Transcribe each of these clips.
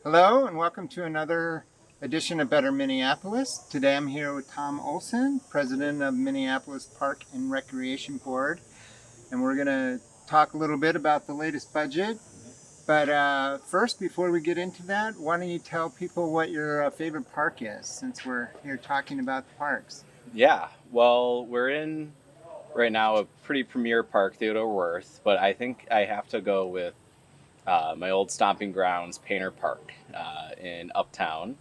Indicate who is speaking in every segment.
Speaker 1: Hello and welcome to another edition of Better Minneapolis. Today I'm here with Tom Olsen, President of Minneapolis Park and Recreation Board, and we're going to talk a little bit about the latest budget. But first, before we get into that, why don't you tell people what your favorite park is, since we're here talking about the parks?
Speaker 2: Yeah, well, we're in right now a pretty premier park, Theodore Wirth, but I think I have to go with my old stomping grounds, Painter Park in Uptown.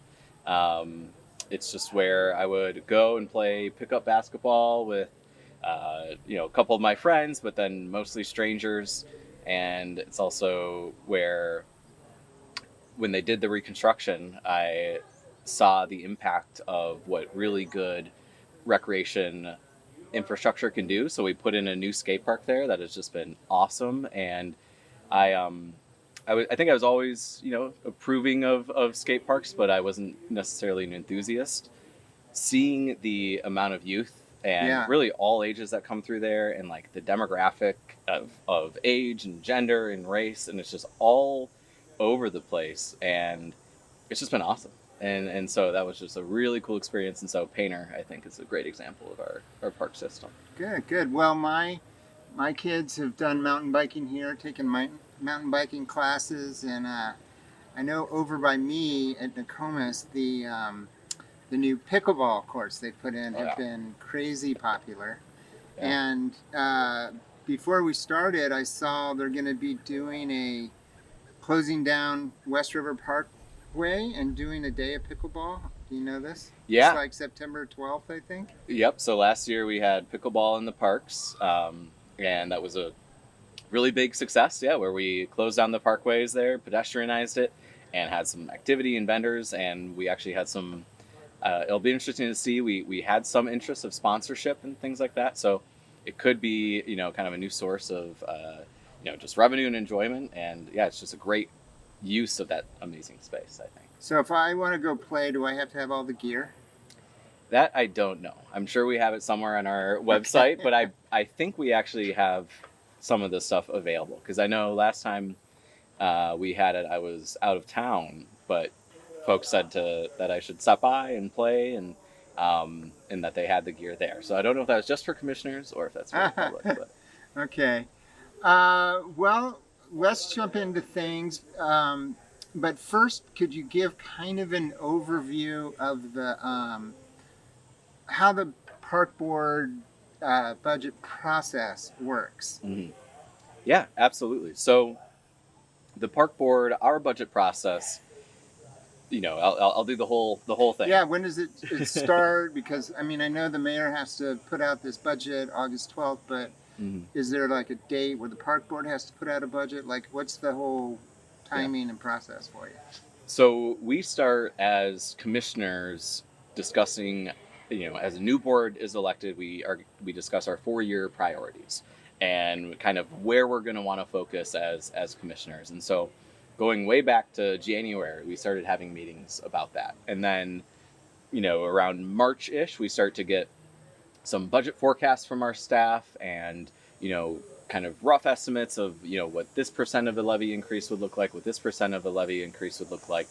Speaker 2: It's just where I would go and play pickup basketball with, a couple of my friends, but then mostly strangers. And it's also where, when they did the reconstruction, I saw the impact of what really good recreation infrastructure can do. So we put in a new skate park there that has just been awesome. And I think I was always, approving of skate parks, but I wasn't necessarily an enthusiast. Seeing the amount of youth and really all ages that come through there, and like the demographic of age and gender and race, and it's just all over the place, and it's just been awesome. And so that was just a really cool experience. And so Painter, I think, is a great example of our park system.
Speaker 1: Good. Well, my kids have done mountain biking here, taken mountain biking classes, and I know over by me at Nokomis, the new pickleball courts they put in have been crazy popular. Yeah. And before we started, I saw they're going to be doing closing down West River Parkway and doing a day of pickleball. Do you know this?
Speaker 2: Yeah.
Speaker 1: It's like September 12th, I think.
Speaker 2: Yep. So last year we had pickleball in the parks, and that was a really big success. Yeah, where we closed down the parkways there, pedestrianized it, and had some activity and vendors. And we actually had some. It'll be interesting to see. We had some interest of sponsorship and things like that. So it could be, kind of a new source of, just revenue and enjoyment. And yeah, it's just a great use of that amazing space, I think.
Speaker 1: So if I want to go play, do I have to have all the gear?
Speaker 2: That I don't know. I'm sure we have it somewhere on our website, but I think we actually have some of the stuff available. Because I know last time we had it, I was out of town, but folks said that I should stop by and play, and that they had the gear there. So I don't know if that was just for commissioners or if that's for the public. But.
Speaker 1: Okay. Well, let's jump into things. But first, could you give kind of an overview of the how the park board budget process works?
Speaker 2: Mm-hmm. Yeah, absolutely. So the park board, our budget process, I'll do the whole thing.
Speaker 1: Yeah, when does it start? Because I know the mayor has to put out this budget August 12th, but is there like a date where the park board has to put out a budget? Like, what's the whole timing and process for you?
Speaker 2: So we start as commissioners discussing, as a new board is elected, we discuss our 4-year priorities and kind of where we're going to want to focus as commissioners. And so going way back to January, we started having meetings about that. And then, around March-ish, we start to get some budget forecasts from our staff and, kind of rough estimates of, what this percent of the levy increase would look like, what this percent of the levy increase would look like.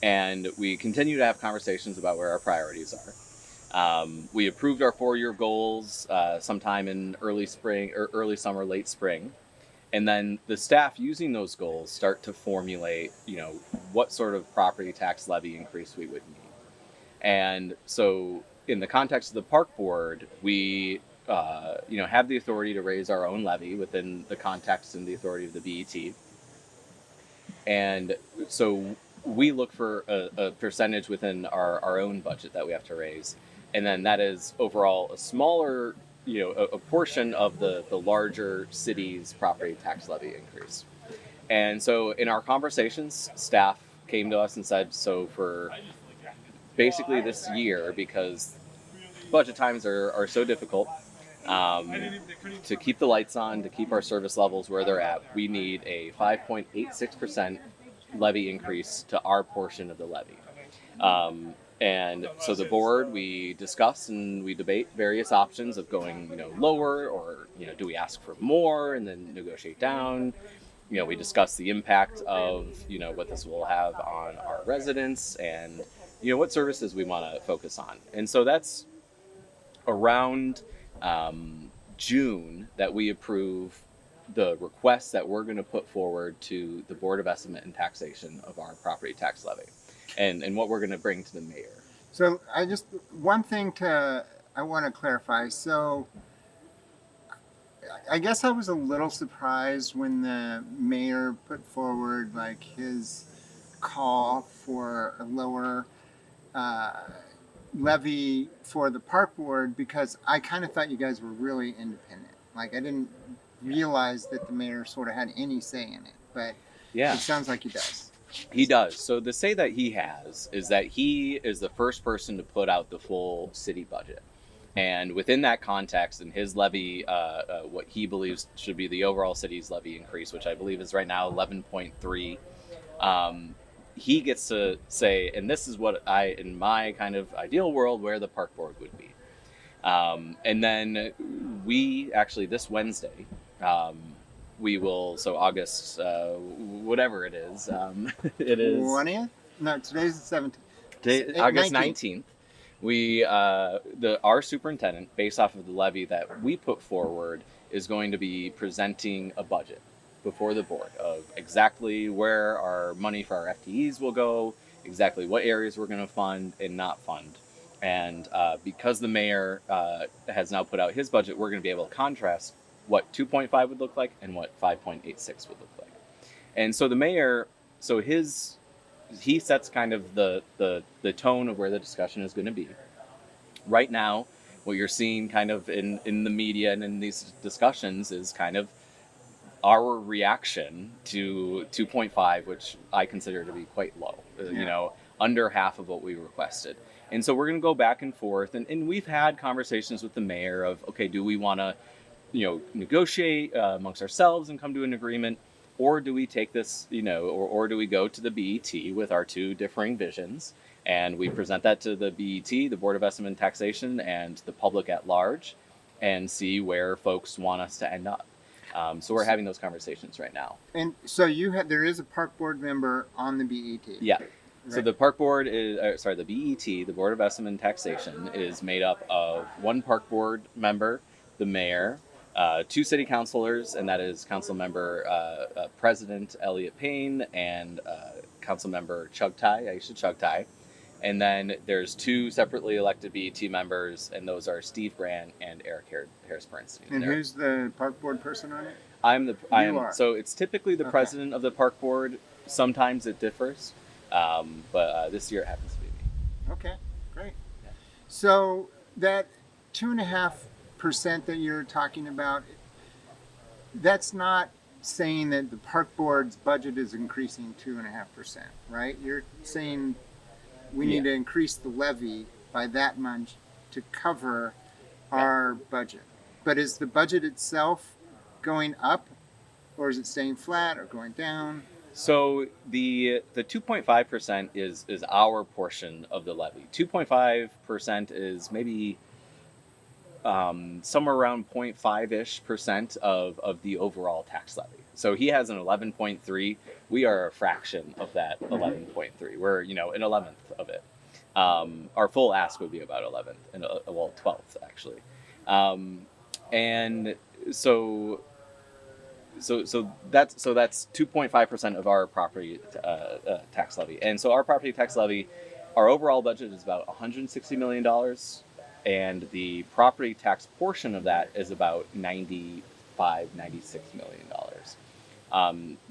Speaker 2: And we continue to have conversations about where our priorities are. We approved our 4-year goals sometime in early spring or early summer, late spring. And then the staff using those goals start to formulate, what sort of property tax levy increase we would need. And so in the context of the park board, we, have the authority to raise our own levy within the context and the authority of the BET. And so we look for a percentage within our own budget that we have to raise. And then that is overall a smaller a portion of the larger city's property tax levy increase. And so in our conversations, staff came to us and said, so for basically this year, because budget times are so difficult, to keep the lights on, to keep our service levels where they're at, we need a 5.86% levy increase to our portion of the levy. And so the board, we discuss and we debate various options of going, lower, or, do we ask for more and then negotiate down? we discuss the impact of, what this will have on our residents and, what services we want to focus on. And so that's around June that we approve the request that we're going to put forward to the Board of Estimate and Taxation of our property tax levy and what we're going to bring to the mayor.
Speaker 1: So one thing I want to clarify. So I guess I was a little surprised when the mayor put forward like his call for a lower levy for the park board, because I kind of thought you guys were really independent. Like I didn't realize that the mayor sort of had any say in it, but it sounds like he does.
Speaker 2: He does. So the say that he has is that he is the first person to put out the full city budget. And within that context, and his levy, what he believes should be the overall city's levy increase, which I believe is right now 11.3, he gets to say, and this is what in my kind of ideal world, where the park board would be. And then we actually, this Wednesday, we will, so August, whatever it is, it is
Speaker 1: 20th? No, today's the 17th.
Speaker 2: August 19th. Our superintendent, based off of the levy that we put forward, is going to be presenting a budget before the board of exactly where our money for our FTEs will go, exactly what areas we're going to fund and not fund. And because the mayor has now put out his budget, we're going to be able to contrast what 2.5 would look like and what 5.86 would look like. And so the mayor, he sets kind of the tone of where the discussion is going to be. Right now, what you're seeing kind of in the media and in these discussions is kind of our reaction to 2.5, which I consider to be quite low, under half of what we requested. And so we're going to go back and forth. And we've had conversations with the mayor of, okay, do we want to, negotiate amongst ourselves and come to an agreement? Or do we take this, or do we go to the BET with our two differing visions and we present that to the BET, the Board of Estimate and Taxation, and the public at large, and see where folks want us to end up? So we're having those conversations right now.
Speaker 1: And so there is a park board member on the BET.
Speaker 2: Yeah. Right. So the park board is, the BET, the Board of Estimate and Taxation, is made up of one park board member, the mayor, two city councilors, and that is Council Member President Elliott Payne and Council Member Aisha Chugtai. And then there's two separately elected BET members, and those are Steve Brand and Eric Harris-Bernstein.
Speaker 1: And who's the park board person on it?
Speaker 2: You are. So it's typically the president of the park board. Sometimes it differs, but this year it happens to be me.
Speaker 1: Okay, great. Yeah. So that 2.5% that you're talking about, that's not saying that the park board's budget is increasing 2.5%, right? You're saying we need to increase the levy by that much to cover our budget. But is the budget itself going up, or is it staying flat or going down?
Speaker 2: So the 2.5% is our portion of the levy. 2.5% is maybe somewhere around 0.5-ish% of the overall tax levy. So he has an 11.3. We are a fraction of that 11.3. We're, an 11th of it. Our full ask would be about 11th, and 12th actually. And so that's 2.5% of our property tax levy. And so our property tax levy, our overall budget is about $160 million. And the property tax portion of that is about $96 million.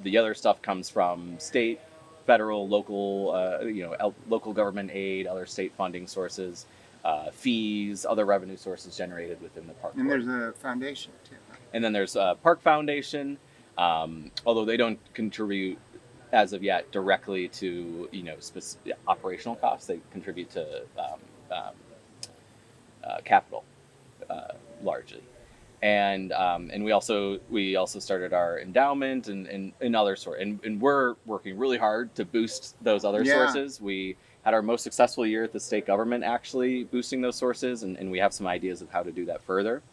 Speaker 2: The other stuff comes from state, federal, local, local government aid, other state funding sources, fees, other revenue sources generated within the park board.
Speaker 1: And there's a foundation too.
Speaker 2: And then there's a park foundation, although they don't contribute as of yet directly to specific operational costs. They contribute to capital largely. And we also started our endowment and other sort, and we're working really hard to boost those other sources. We had our most successful year at the state government actually boosting those sources, and we have some ideas of how to do that further,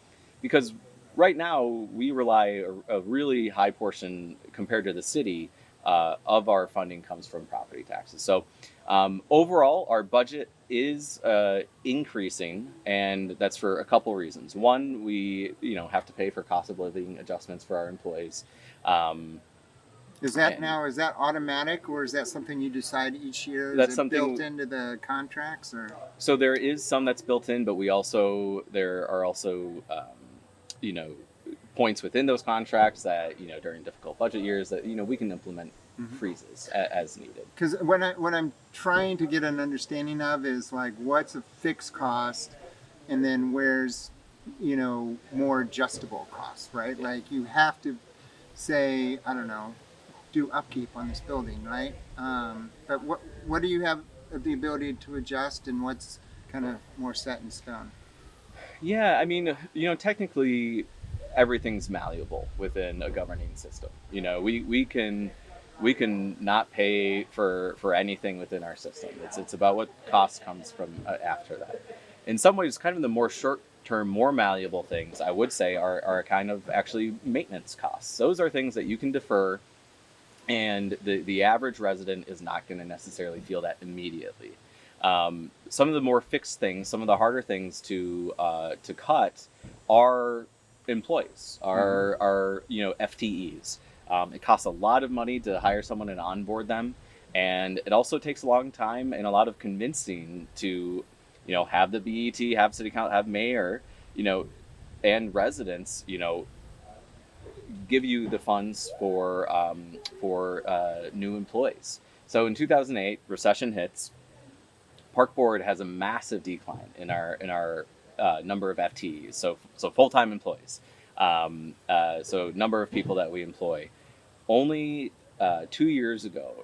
Speaker 2: because right now we rely a really high portion compared to the city of our funding comes from property taxes. So overall, our budget is increasing, and that's for a couple reasons. One, we have to pay for cost of living adjustments for our employees. Um,
Speaker 1: Is that automatic, or is that something you decide each year? Is
Speaker 2: that's
Speaker 1: it built
Speaker 2: something.
Speaker 1: into the contracts, or?
Speaker 2: So there is some that's built in, but there are also you know points within those contracts that during difficult budget years that we can implement freezes as needed.
Speaker 1: Because what I'm trying to get an understanding of is like what's a fixed cost, and then where's more adjustable costs, right?
Speaker 2: Yeah.
Speaker 1: Like you have to say, I don't know, do upkeep on this building, right? But what do you have the ability to adjust, and what's kind of more set in stone?
Speaker 2: Yeah, I mean, technically everything's malleable within a governing system. We can not pay for anything within our system. It's about what cost comes from after that. In some ways, kind of the more short term, more malleable things I would say are kind of actually maintenance costs. Those are things that you can defer, and the average resident is not going to necessarily feel that immediately. Some of the more fixed things, some of the harder things to cut are employees, are FTEs. It costs a lot of money to hire someone and onboard them, and it also takes a long time and a lot of convincing to have the BET, have city council, have mayor, and residents give you the funds for new employees. So in 2008, recession hits. Park Board has a massive decline in our number of FTEs, so full-time employees. So number of people that we employ. Only 2 years ago,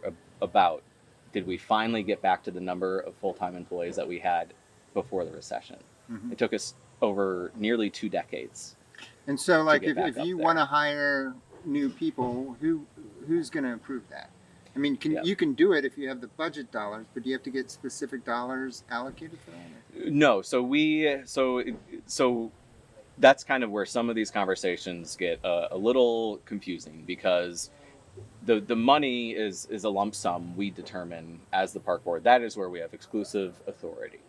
Speaker 2: about, did we finally get back to the number of full-time employees that we had before the recession. It took us over nearly 2 decades.
Speaker 1: And so, like,
Speaker 2: if
Speaker 1: you want to hire new people, who's going to approve that? I mean, you can do it if you have the budget dollars, but do you have to get specific dollars allocated for that?
Speaker 2: No, so that's kind of where some of these conversations get a little confusing, because the money is a lump sum we determine as the park board. That is where we have exclusive authority.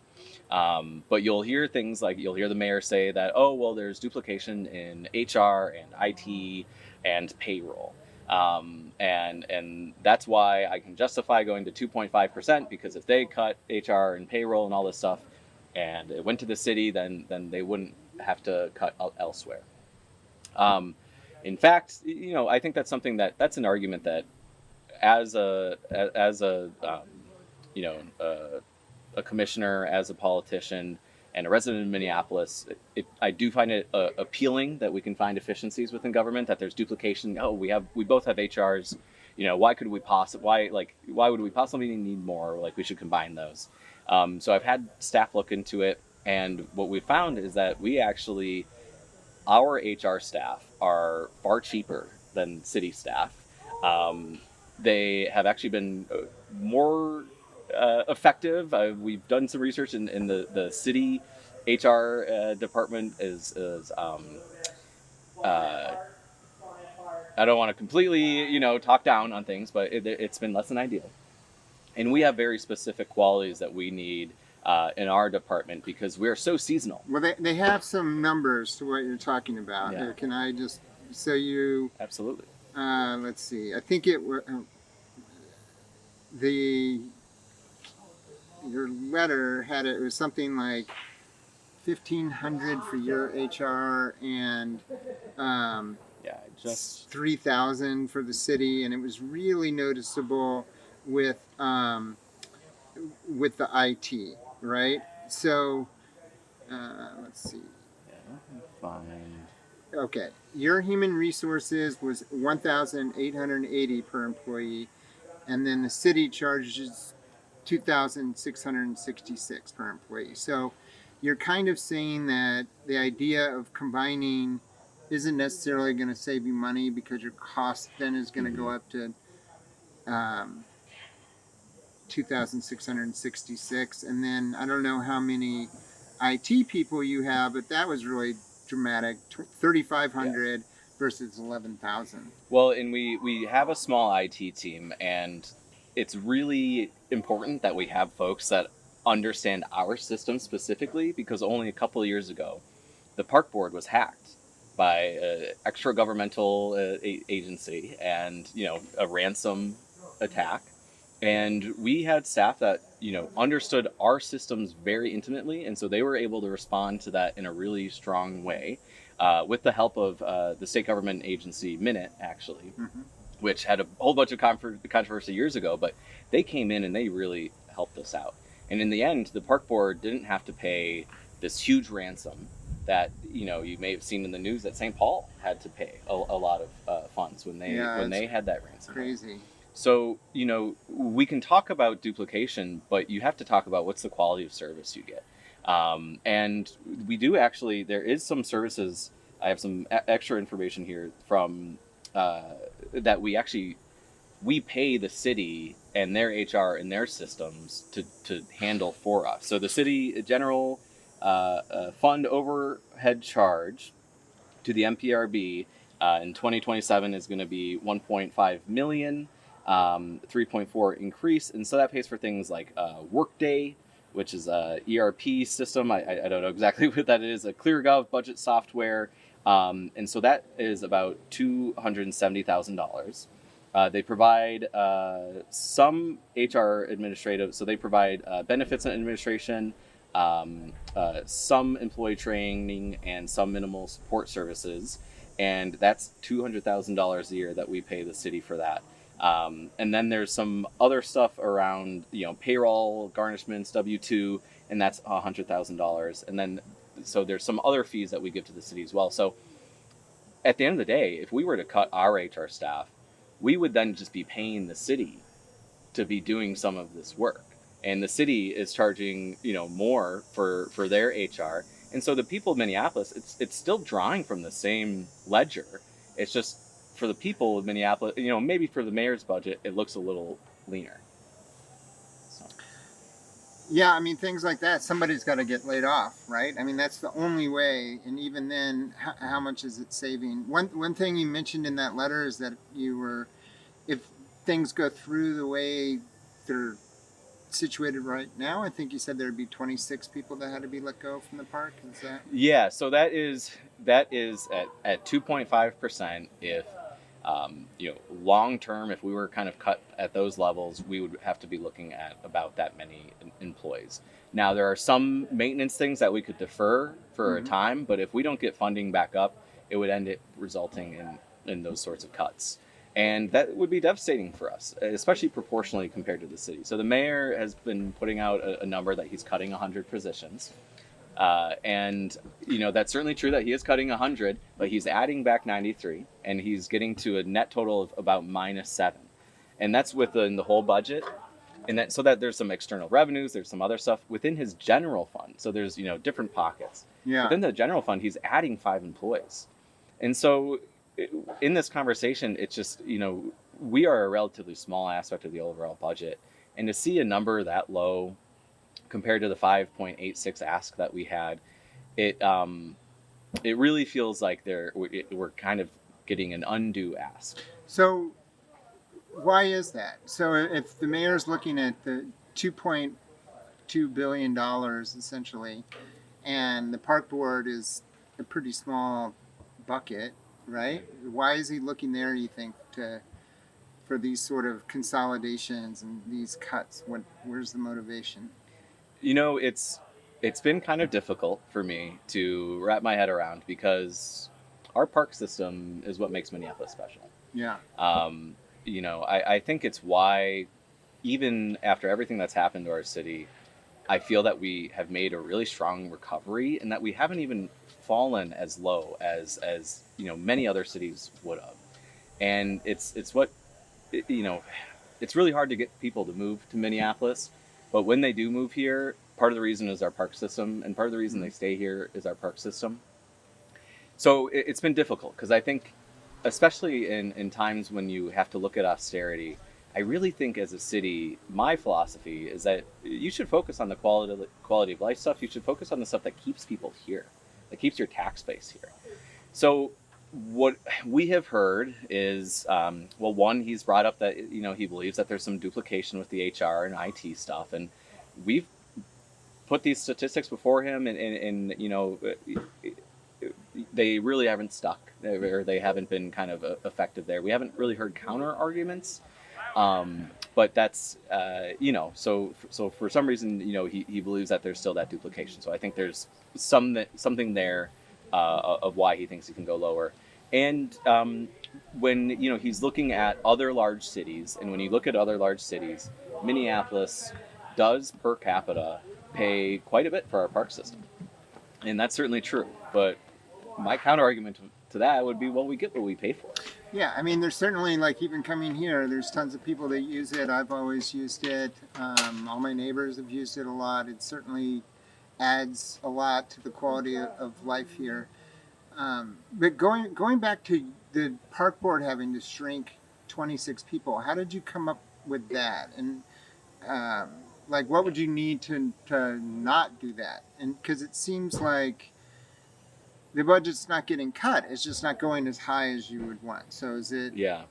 Speaker 2: But you'll hear things like, you'll hear the mayor say that, oh, well, there's duplication in HR and IT and payroll. And that's why I can justify going to 2.5%, because if they cut HR and payroll and all this stuff and it went to the city, then they wouldn't have to cut elsewhere. In fact, I think that's something that's an argument that as a commissioner, as a politician, and a resident of Minneapolis, I do find it appealing that we can find efficiencies within government, that there's duplication. Oh, we both have HRs. Why would we possibly need more? Like, we should combine those. So I've had staff look into it, and what we found is that our HR staff are far cheaper than city staff. They have actually been more effective. We've done some research in the city HR department is I don't want to completely talk down on things, but it's been less than ideal. And we have very specific qualities that we need in our department, because we're so seasonal.
Speaker 1: Well, they have some numbers to what you're talking about.
Speaker 2: Yeah.
Speaker 1: Can I just, so you...
Speaker 2: Absolutely.
Speaker 1: Let's see. I think your letter had it was something like 1,500 for your HR and
Speaker 2: just
Speaker 1: 3,000 for the city, and it was really noticeable with the IT, right? So let's see.
Speaker 2: Fine.
Speaker 1: Okay, your human resources was 1,880 per employee, and then the city charges 2,666 per employee. So you're kind of saying that the idea of combining isn't necessarily going to save you money, because your cost then is going to go up to 2,666, and then I don't know how many IT people you have, but that was really dramatic. 3,500 versus 11,000.
Speaker 2: Well, and we have a small IT team, and it's really important that we have folks that understand our system specifically, because only a couple of years ago, the park board was hacked by an extra governmental agency, and a ransom attack. And we had staff that understood our systems very intimately, and so they were able to respond to that in a really strong way, with the help of the state government agency Minute, actually, which had a whole bunch of controversy years ago, but they came in and they really helped us out. And in the end, the park board didn't have to pay this huge ransom that you may have seen in the news that St. Paul had to pay a lot of funds when they had that ransom.
Speaker 1: Crazy.
Speaker 2: So we can talk about duplication, but you have to talk about what's the quality of service you get. And we do actually. There is some services. I have some extra information here from that we pay the city and their HR and their systems to handle for us. So the city general fund overhead charge to the MPRB in 2027 is going to be 1.5 million, 3.4 increase, and so that pays for things like Workday, which is a ERP system. I don't know exactly what that is. A ClearGov budget software, and so that is about $270,000. They provide some HR administrative, so they provide benefits and administration, some employee training, and some minimal support services, and that's $200,000 a year that we pay the city for that. And then there's some other stuff around, payroll, garnishments, W-2, and that's $100,000. And then, so there's some other fees that we give to the city as well. So at the end of the day, if we were to cut our HR staff, we would then just be paying the city to be doing some of this work. And the city is charging, more for their HR. And so the people of Minneapolis, it's still drawing from the same ledger. It's just for the people of Minneapolis, maybe for the mayor's budget, it looks a little leaner. So.
Speaker 1: Yeah, I mean, things like that, somebody's got to get laid off, right? I mean, that's the only way. And even then, how much is it saving? One thing you mentioned in that letter is that if things go through the way they're situated right now, I think you said there'd be 26 people that had to be let go from the park. Is that?
Speaker 2: Yeah, so that is at 2.5%. If long term, if we were kind of cut at those levels, we would have to be looking at about that many employees. Now, there are some maintenance things that we could defer for a time, but if we don't get funding back up, it would end up resulting in those sorts of cuts. And that would be devastating for us, especially proportionally compared to the city. So the mayor has been putting out a number that he's cutting 100 positions. And that's certainly true that he is cutting 100, but he's adding back 93, and he's getting to a net total of about -7. And that's within the whole budget. And so that there's some external revenues, there's some other stuff within his general fund. So there's, different pockets.
Speaker 1: Yeah.
Speaker 2: Within the general fund, he's adding 5 employees. And so in this conversation, it's just, we are a relatively small aspect of the overall budget. And to see a number that low compared to the 5.86 ask that we had, it really feels like we're kind of getting an undue ask.
Speaker 1: So why is that? So if the mayor's looking at the $2.2 billion essentially, and the park board is a pretty small bucket, right? Why is he looking there, you think, for these sort of consolidations and these cuts? Where's the motivation?
Speaker 2: It's been kind of difficult for me to wrap my head around, because our park system is what makes Minneapolis special.
Speaker 1: Yeah.
Speaker 2: I think it's why, even after everything that's happened to our city, I feel that we have made a really strong recovery, and that we haven't even fallen as low as many other cities would have. And it's really hard to get people to move to Minneapolis, but when they do move here, part of the reason is our park system, and part of the reason they stay here is our park system. So it's been difficult, because I think, especially in times when you have to look at austerity, I really think as a city, my philosophy is that you should focus on the quality of life stuff. You should focus on the stuff that keeps people here. that keeps your tax base here. So what we have heard is, well, one, he's brought up that he believes that there's some duplication with the HR and IT stuff, and we've put these statistics before him, and they really haven't stuck, or they haven't been kind of effective there. We haven't really heard counter arguments, but that's so for some reason he believes that there's still that duplication. So I think there's something there of why he thinks he can go lower. And when he's looking at other large cities, and when you look at other large cities, Minneapolis does per capita pay quite a bit for our park system, and that's certainly true. But my counter argument to that would be, well, we get what we pay for.
Speaker 1: Yeah, I mean, there's certainly, like, even coming here, there's tons of people that use it. I've always used it. All my neighbors have used it a lot. It certainly adds a lot to the quality of life here. But going back to the park board having to shrink 26 people, how did you come up with that? And like, what would you need to not do that? And because it seems like the budget's not getting cut, it's just not going as high as you would want. So is it?
Speaker 2: Yeah.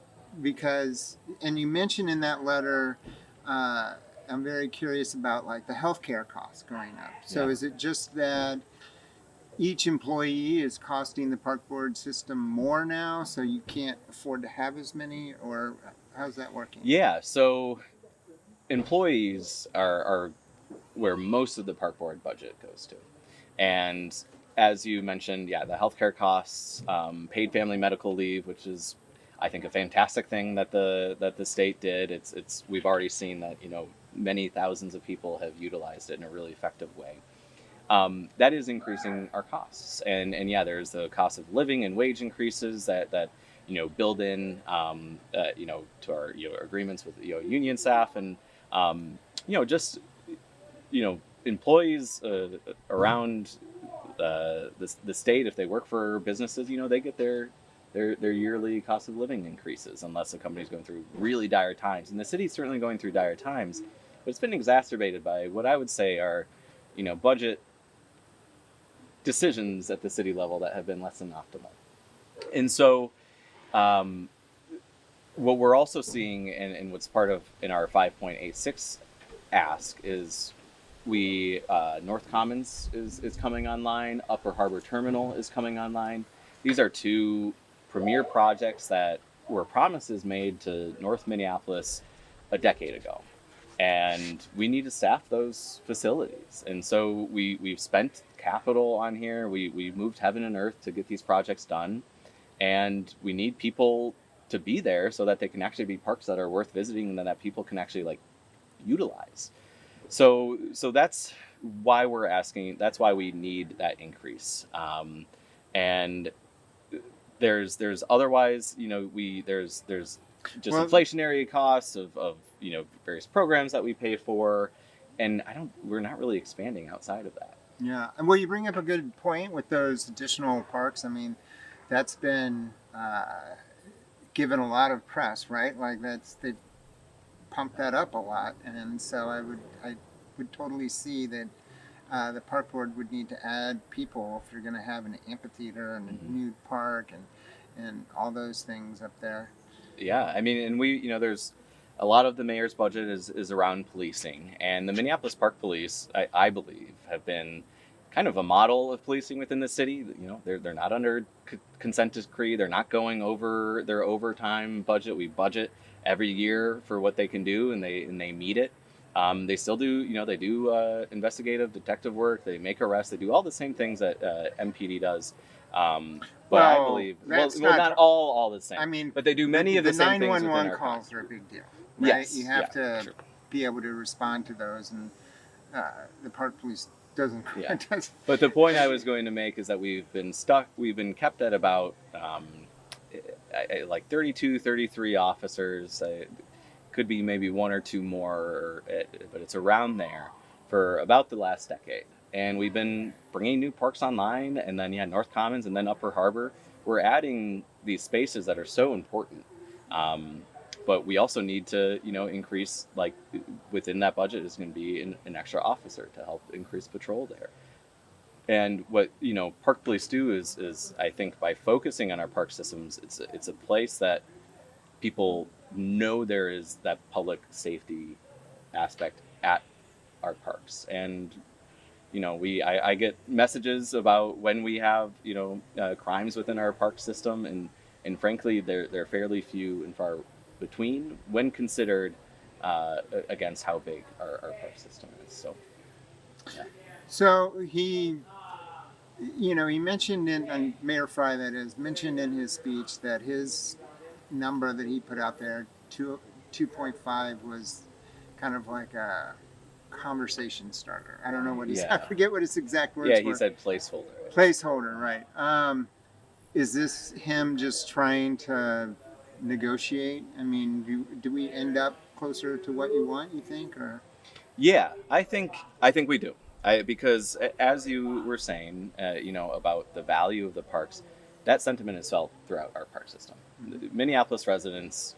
Speaker 1: Because, and you mentioned in that letter, I'm very curious about like the healthcare costs going up. So
Speaker 2: Yeah.
Speaker 1: is it just that each employee is costing the park board system more now, so you can't afford to have as many, or how's that working?
Speaker 2: Yeah, so employees are where most of the park board budget goes to. And as you mentioned, yeah, the healthcare costs, paid family medical leave, which is, I think, a fantastic thing that the state did. It's we've already seen that many thousands of people have utilized it in a really effective way. That is increasing our costs, and yeah, there's the cost of living and wage increases that build in to our agreements with union staff, and just employees around the state, if they work for businesses, they get their yearly cost of living increases, unless the company's going through really dire times. And the city's certainly going through dire times, but it's been exacerbated by what I would say are budget decisions at the city level that have been less than optimal. And so what we're also seeing, and what's part of in our 5.86 ask, is North Commons is coming online, Upper Harbor Terminal is coming online. These are two premier projects that were promises made to North Minneapolis a decade ago. And we need to staff those facilities. And so we've spent capital on here. We moved heaven and earth to get these projects done. And we need people to be there so that they can actually be parks that are worth visiting and that people can actually utilize. So that's why we're asking. That's why we need that increase. And there's otherwise, there's just inflationary costs of various programs that we pay for, and we're not really expanding outside of that.
Speaker 1: Yeah, and well, you bring up a good point with those additional parks. I mean, that's been given a lot of press, right? Like they pumped that up a lot, and so I would totally see that the park board would need to add people if you're going to have an amphitheater and a nude park and all those things up there.
Speaker 2: Yeah, I mean, and we there's a lot of the mayor's budget is around policing, and the Minneapolis Park Police, I believe, have been kind of a model of policing within the city. They're not under consent decree. They're not going over their overtime budget. We budget every year for what they can do, and they meet it. They still do, they do investigative detective work. They make arrests. They do all the same things that MPD does. But I believe, not all the same.
Speaker 1: I mean,
Speaker 2: but they do many of the same things.
Speaker 1: 911 calls are a big deal, right?
Speaker 2: Yes,
Speaker 1: you have to be able to respond to those, and the park police doesn't.
Speaker 2: Yeah. But the point I was going to make is that we've been kept at about 32, 33 officers. Could be maybe one or two more, but it's around there for about the last decade. And we've been bringing new parks online, and then North Commons, and then Upper Harbor. We're adding these spaces that are so important, but we also need to increase, within that budget is going to be an extra officer to help increase patrol there. And what Park Police do is I think by focusing on our park systems, it's a place that people know there is that public safety aspect at our parks. And I get messages about when we have crimes within our park system, and frankly they're fairly few and far between when considered against how big our park system is. So yeah.
Speaker 1: So he mentioned and Mayor Frey, that is, mentioned in his speech that his number that he put out there, 2.5, was kind of like a conversation starter. I don't know what he said. I forget what his exact words were.
Speaker 2: Yeah, he said placeholder.
Speaker 1: Placeholder, right. Is this him just trying to negotiate? I mean, do we end up closer to what you want, you think? Or
Speaker 2: Yeah, I think we do. Because as you were saying, about the value of the parks, that sentiment is felt throughout our park system. Minneapolis residents,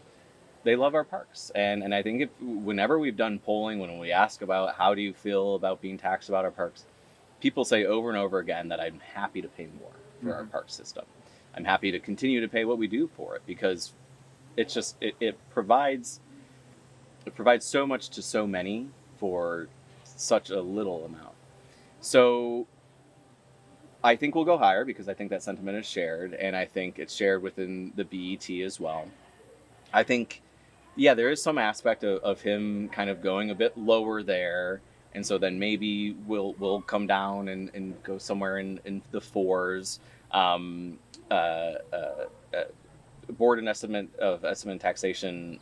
Speaker 2: they love our parks, and I think whenever we've done polling, when we ask about how do you feel about being taxed about our parks, people say over and over again that I'm happy to pay more for our park system. I'm happy to continue to pay what we do for it, because it's just it provides so much to so many for such a little amount. So I think we'll go higher, because I think that sentiment is shared, and I think it's shared within the BET as well. I think, yeah, there is some aspect of him kind of going a bit lower there, and so then maybe we'll come down and go somewhere in the fours. Board and Estimate and Taxation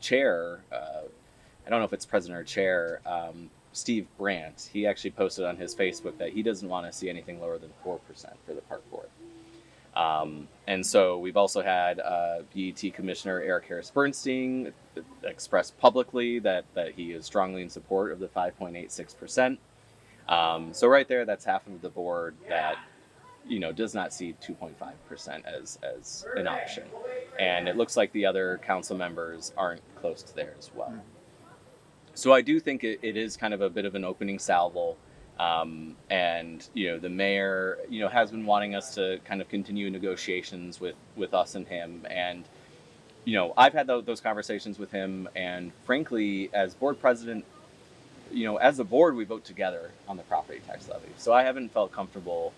Speaker 2: chair, I don't know if it's president or chair, Steve Brandt, he actually posted on his Facebook that he doesn't want to see anything lower than 4% for the park board. And so we've also had BET Commissioner Eric Harris-Bernstein express publicly that he is strongly in support of the 5.86%. So right there, that's half of the board that does not see 2.5% as an option. And it looks like the other council members aren't close to there as well. So I do think it is kind of a bit of an opening salvo. And the mayor has been wanting us to kind of continue negotiations with us and him, and I've had those conversations with him, and frankly, as board president, as a board, we vote together on the property tax levy, so I haven't felt comfortable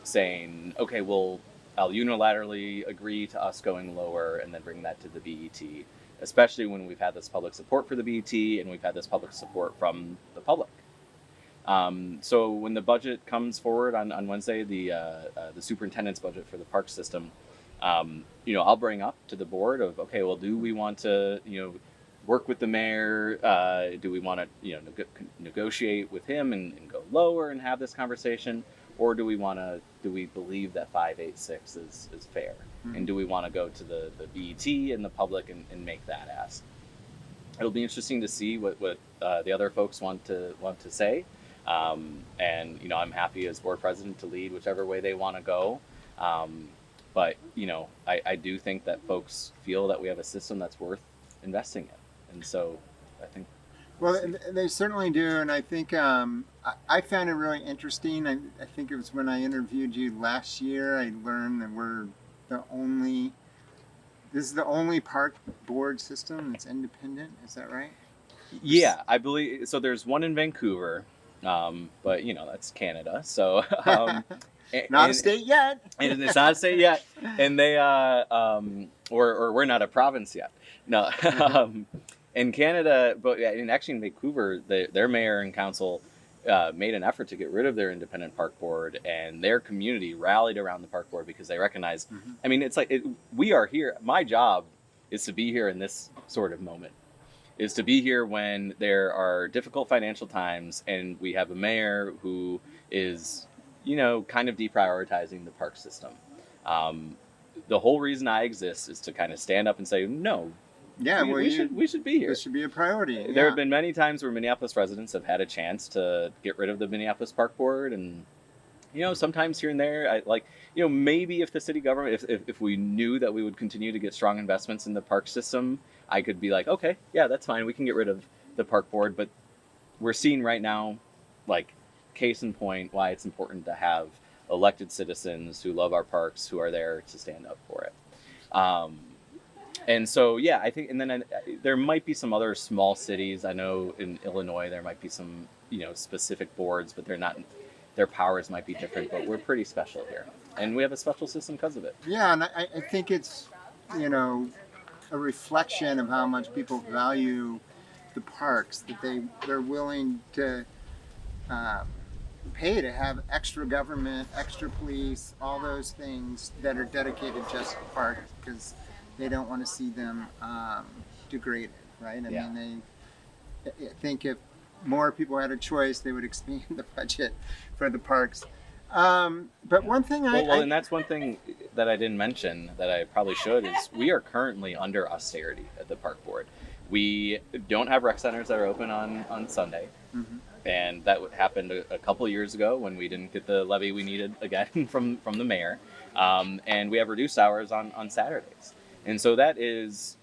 Speaker 2: saying, okay, well, I'll unilaterally agree to us going lower and then bring that to the BET, especially when we've had this public support for the BET and we've had this public support from the public. So when the budget comes forward on Wednesday, the superintendent's budget for the park system, I'll bring up to the board of, okay, well, do we want to, work with the mayor? Do we want to, negotiate with him and go lower and have this conversation? Or do we believe that 586 is fair? Mm-hmm. And do we want to go to the BET and the public and make that ask? It'll be interesting to see what the other folks want to say. And I'm happy as board president to lead whichever way they want to go. But I do think that folks feel that we have a system that's worth investing in, and so I think.
Speaker 1: Well, they certainly do, and I think I found it really interesting. I think it was when I interviewed you last year. I learned that this is the only park board system that's independent. Is that right?
Speaker 2: Yeah, I believe so. There's one in Vancouver. But that's Canada, so
Speaker 1: not a state yet.
Speaker 2: And it's not a state yet, and they or we're not a province yet. No, in Canada, but actually in Vancouver, their mayor and council made an effort to get rid of their independent park board, and their community rallied around the park board because they recognize. Mm-hmm. I mean, it's like we are here. My job is to be here in this sort of moment. Is to be here when there are difficult financial times and we have a mayor who is, kind of deprioritizing the park system. The whole reason I exist is to kind of stand up and say, no, we should be here.
Speaker 1: This should be a priority. Yeah.
Speaker 2: There have been many times where Minneapolis residents have had a chance to get rid of the Minneapolis Park Board, and sometimes here and there, maybe if the city government, if we knew that we would continue to get strong investments in the park system, I could be like, okay, yeah, that's fine. We can get rid of the park board. But we're seeing right now, case in point why it's important to have elected citizens who love our parks, who are there to stand up for it. And so, yeah, I think, and then there might be some other small cities. I know in Illinois there might be some, specific boards, but their powers might be different. But we're pretty special here, and we have a special system because of it.
Speaker 1: Yeah, and I think it's, a reflection of how much people value the parks, that they're willing to pay to have extra government, extra police, all those things that are dedicated just to parks because they don't want to see them degraded, right? I mean, I think if more people had a choice, they would expand the budget for the parks. But one thing
Speaker 2: and that's one thing that I didn't mention that I probably should is we are currently under austerity at the park board. We don't have rec centers that are open on Sunday. Mm-hmm. And that happened a couple of years ago when we didn't get the levy we needed again from the mayor. And we have reduced hours on Saturdays. And so that is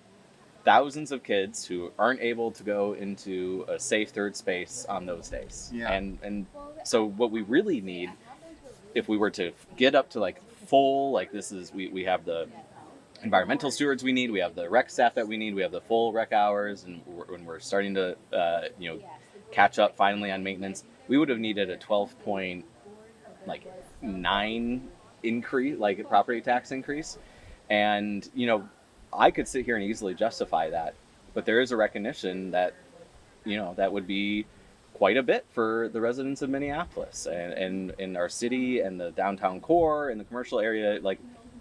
Speaker 2: thousands of kids who aren't able to go into a safe third space on those days.
Speaker 1: Yeah.
Speaker 2: And so what we really need, if we were to get up to like full, like this is, we have the environmental stewards we need, we have the rec staff that we need, we have the full rec hours, and when we're starting to, catch up finally on maintenance, we would have needed a 12.9 increase, like property tax increase. And, I could sit here and easily justify that, but there is a recognition that, that would be quite a bit for the residents of Minneapolis and in our city, and the downtown core and the commercial area,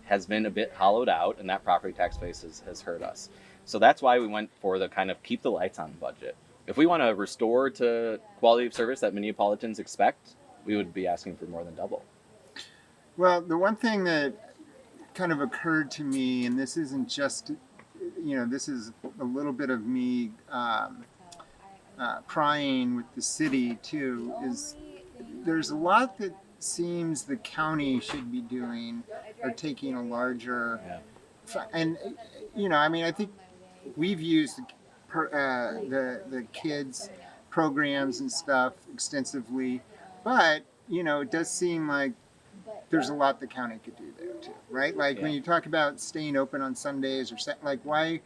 Speaker 2: has been a bit hollowed out, and that property tax base has hurt us. So that's why we went for the kind of keep the lights on budget. If we want to restore to quality of service that Minneapolitans expect, we would be asking for more than double.
Speaker 1: Well, the one thing that kind of occurred to me, and this isn't just, this is a little bit of me prying with the city too, is there's a lot that seems the county should be doing or taking a larger, and, I think we've used the kids programs and stuff extensively, but it does seem like there's a lot the county could do there too, right? When you talk about staying open on Sundays or why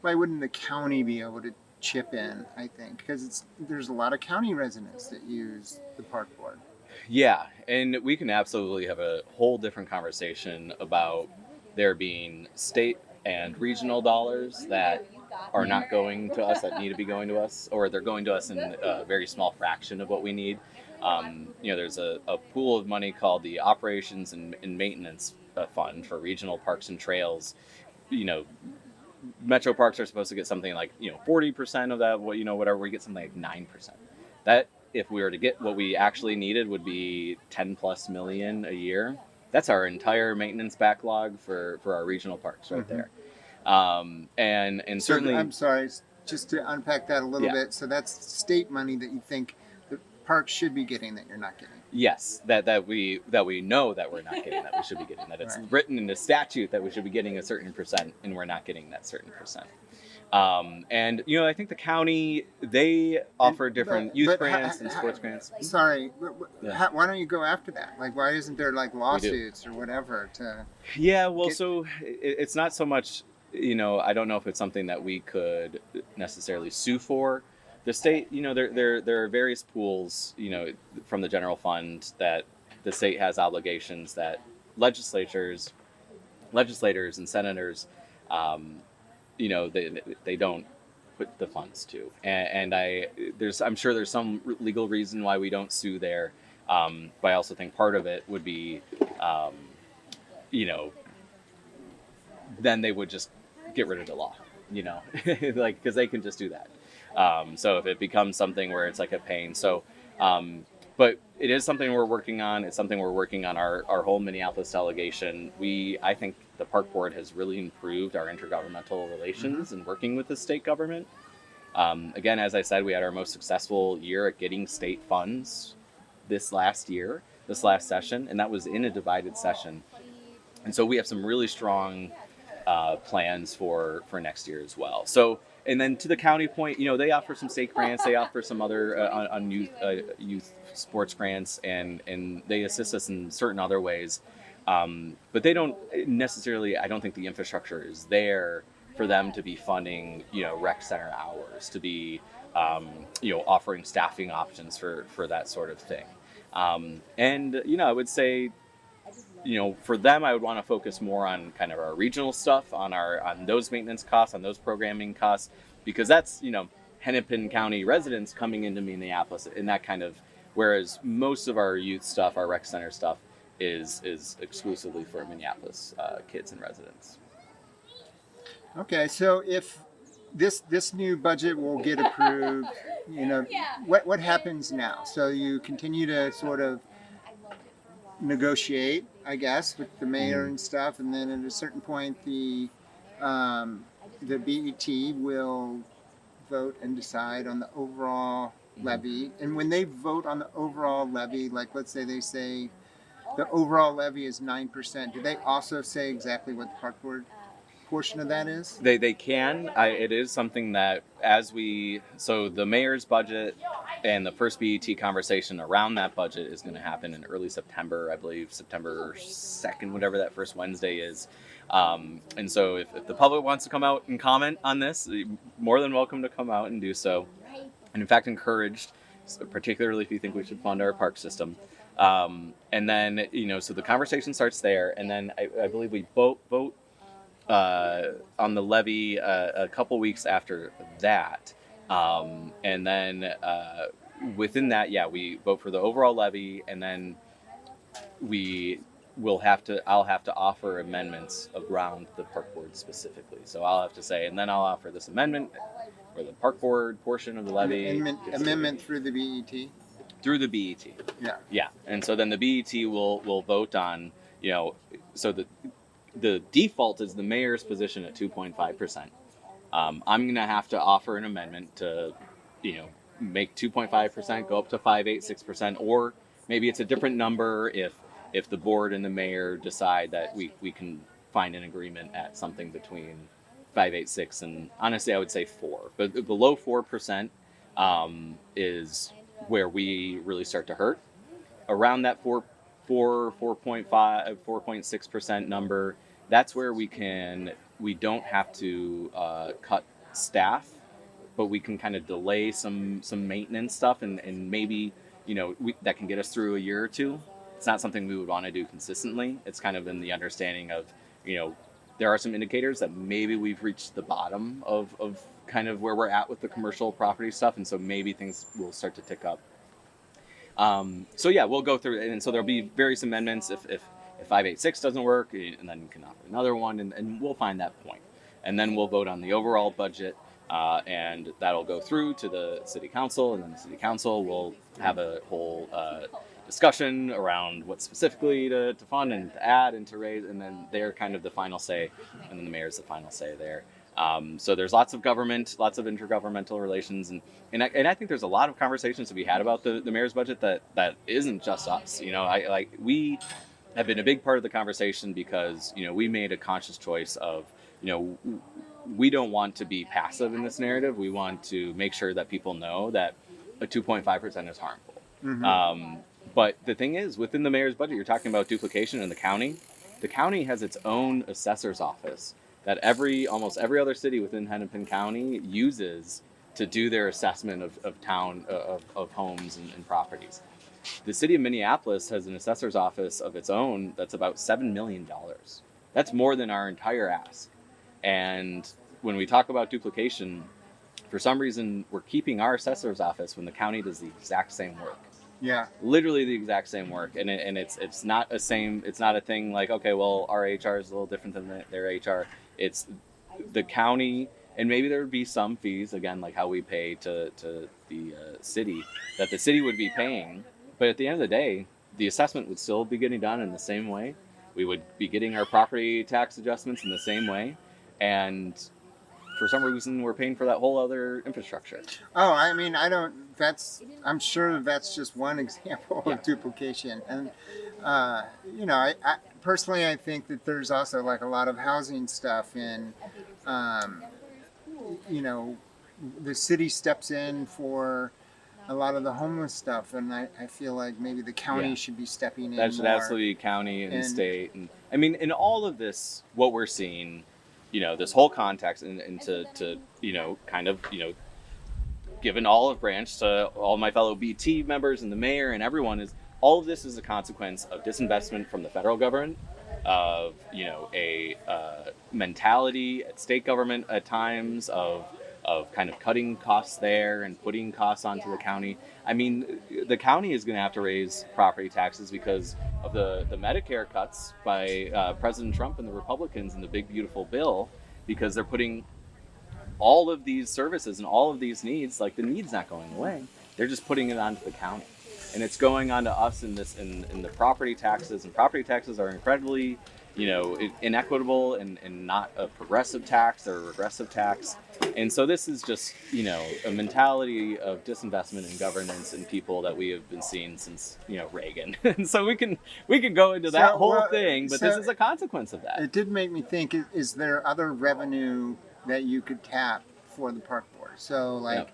Speaker 1: wouldn't the county be able to chip in? I think because there's a lot of county residents that use the park board.
Speaker 2: Yeah, and we can absolutely have a whole different conversation about there being state and regional dollars that are not going to us, that need to be going to us, or they're going to us in a very small fraction of what we need. There's a pool of money called the Operations and Maintenance Fund for regional parks and trails. Metro parks are supposed to get something like 40% of that. Whatever, we get something like 9%. That, if we were to get what we actually needed, would be 10 plus million a year. That's our entire maintenance backlog for our regional parks right there. And certainly,
Speaker 1: I'm sorry, just to unpack that a little bit. So that's state money that you think the parks should be getting that you're not getting.
Speaker 2: Yes, that we know that we're not getting, that we should be getting, that it's written in the statute that we should be getting a certain percent, and we're not getting that certain percent. And I think the county, they offer different youth grants and sports grants.
Speaker 1: Sorry, why don't you go after that? Why isn't there lawsuits or whatever to? Yeah,
Speaker 2: well, so it's not so much. I don't know if it's something that we could necessarily sue for. The state, there are various pools, from the general fund that the state has obligations that legislators and senators, they don't put the funds to. And I'm sure there's some legal reason why we don't sue there. But I also think part of it would be, then they would just get rid of the law, because they can just do that. So if it becomes something where it's like a pain. So, but it is something we're working on. It's something we're working on our whole Minneapolis delegation. I think the park board has really improved our intergovernmental relations and working with the state government. Again, as I said, we had our most successful year at getting state funds this last session, and that was in a divided session. And so we have some really strong plans for next year as well. So and then to the county point, they offer some state grants, they offer some other on youth sports grants, and they assist us in certain other ways. But they don't necessarily. I don't think the infrastructure is there for them to be funding, rec center hours, to be, offering staffing options for that sort of thing. And I would say, for them, I would want to focus more on kind of our regional stuff, on those maintenance costs, on those programming costs, because that's, Hennepin County residents coming into Minneapolis, and that kind of, whereas most of our youth stuff, our rec center stuff, is exclusively for Minneapolis kids and residents.
Speaker 1: Okay, so if this new budget will get approved, what happens now? So you continue to sort of negotiate, I guess, with the mayor and stuff, and then at a certain point the BET will vote and decide on the overall levy. And when they vote on the overall levy, like let's say they say the overall levy is 9%, do they also say exactly what the park board portion of that is?
Speaker 2: They can. It is something that so the mayor's budget and the first BET conversation around that budget is going to happen in early September, I believe September 2nd, whatever that first Wednesday is. And so if the public wants to come out and comment on this, more than welcome to come out and do so. And in fact, encouraged, particularly if you think we should fund our park system. And then, so the conversation starts there. And then I believe we vote on the levy a couple weeks after that. And then within that, we vote for the overall levy, and then I'll have to offer amendments around the park board specifically. So I'll have to say, and then I'll offer this amendment for the park board portion of the levy.
Speaker 1: Amendment through the BET?
Speaker 2: Through the BET.
Speaker 1: Yeah.
Speaker 2: Yeah. And so then the BET will vote on, so the default is the mayor's position at 2.5%. I'm going to have to offer an amendment to, make 2.5% go up to 5.86%, or maybe it's a different number if the board and the mayor decide that we can find an agreement at something between 5.86 and, honestly, I would say 4. But below 4% is where we really start to hurt. Around that 4.5, 4.6% number, that's where we don't have to cut staff, but we can kind of delay some maintenance stuff, and maybe, that can get us through a year or two. It's not something we would want to do consistently. It's kind of in the understanding of, there are some indicators that maybe we've reached the bottom of kind of where we're at with the commercial property stuff, and so maybe things will start to tick up. We'll go through, and so there'll be various amendments if 5.86 doesn't work, and then you can offer another one, and we'll find that point. And then we'll vote on the overall budget, and that'll go through to the city council, and then the city council will have a whole discussion around what specifically to fund and to add and to raise, and then they're kind of the final say, and then the mayor's the final say there. So there's lots of government, lots of intergovernmental relations, and I think there's a lot of conversations to be had about the mayor's budget that isn't just us. We have been a big part of the conversation because we made a conscious choice of we don't want to be passive in this narrative. We want to make sure that people know that a 2.5% is harmful. Mm-hmm. But the thing is, within the mayor's budget, you're talking about duplication in the county. The county has its own assessor's office that almost every other city within Hennepin County uses to do their assessment of town, of homes and properties. The city of Minneapolis has an assessor's office of its own that's about $7 million. That's more than our entire ask. And when we talk about duplication, for some reason, we're keeping our assessor's office when the county does the exact same work.
Speaker 1: Yeah.
Speaker 2: Literally the exact same work. And it's not a thing like, okay, well, our HR is a little different than their HR. It's the county, and maybe there would be some fees, again, like how we pay to the city, that the city would be paying. But at the end of the day, the assessment would still be getting done in the same way. We would be getting our property tax adjustments in the same way. And for some reason, we're paying for that whole other infrastructure.
Speaker 1: Oh, I mean, I'm sure that's just one example of duplication. And, I personally, I think that there's also like a lot of housing stuff in you know, the city steps in for a lot of the homeless stuff, and I feel like maybe the county
Speaker 2: Yeah.
Speaker 1: should be stepping in
Speaker 2: That should
Speaker 1: more.
Speaker 2: absolutely be county and
Speaker 1: And-
Speaker 2: state. And I mean, in all of this, what we're seeing, this whole context and to kind of, give an olive branch to all my fellow BT members and the mayor and everyone is all of this is a consequence of disinvestment from the federal government, of a mentality at state government at times of kind of cutting costs there and putting costs onto the county. I mean, the county is going to have to raise property taxes because of the Medicare cuts by President Trump and the Republicans in the big beautiful bill, because they're putting all of these services and all of these needs, like the need's not going away. They're just putting it onto the county. And it's going on to us in the property taxes, and property taxes are incredibly, inequitable and not a progressive tax, they're a regressive tax. And so this is just, a mentality of disinvestment in governance and people that we have been seeing since, Reagan. And so we can go into that whole thing, but this is a consequence of that.
Speaker 1: It did make me think, is there other revenue that you could tap for the park board? So like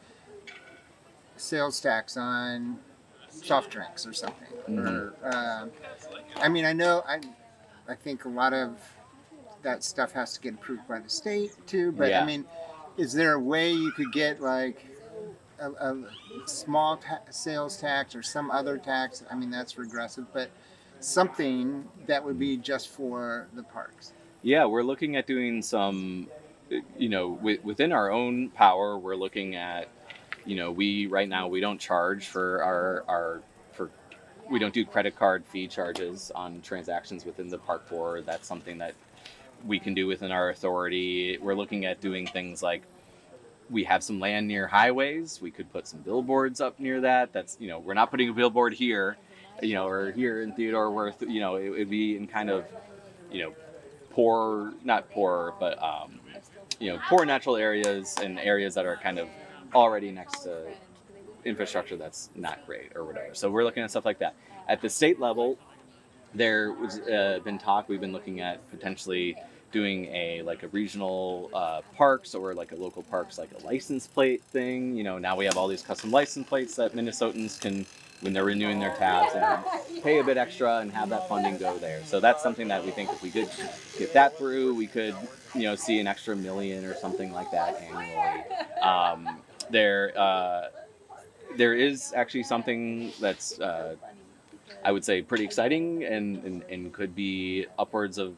Speaker 1: sales tax on soft drinks or something.
Speaker 2: Mm-hmm.
Speaker 1: Or I mean, I think a lot of that stuff has to get approved by the state too, but I mean, is there a way you could get like a small sales tax or some other tax? I mean, that's regressive, but something that would be just for the parks.
Speaker 2: Yeah, we're looking at doing some, within our own power, we're looking at, right now we don't charge for we don't do credit card fee charges on transactions within the park board. That's something that we can do within our authority. We're looking at doing things like, we have some land near highways. We could put some billboards up near that. That's, we're not putting a billboard here, or here in Theodore Worth. It would be in kind of, not poor, but, poor natural areas and areas that are kind of already next to infrastructure that's not great or whatever. So we're looking at stuff like that. At the state level, there was been talk. We've been looking at potentially doing a regional parks, or like a local parks, like a license plate thing. Now we have all these custom license plates that Minnesotans can, when they're renewing their tabs, and pay a bit extra and have that funding go there. So that's something that we think if we could get that through, we could see an extra $1 million or something like that annually. There is actually something that's I would say pretty exciting and could be upwards of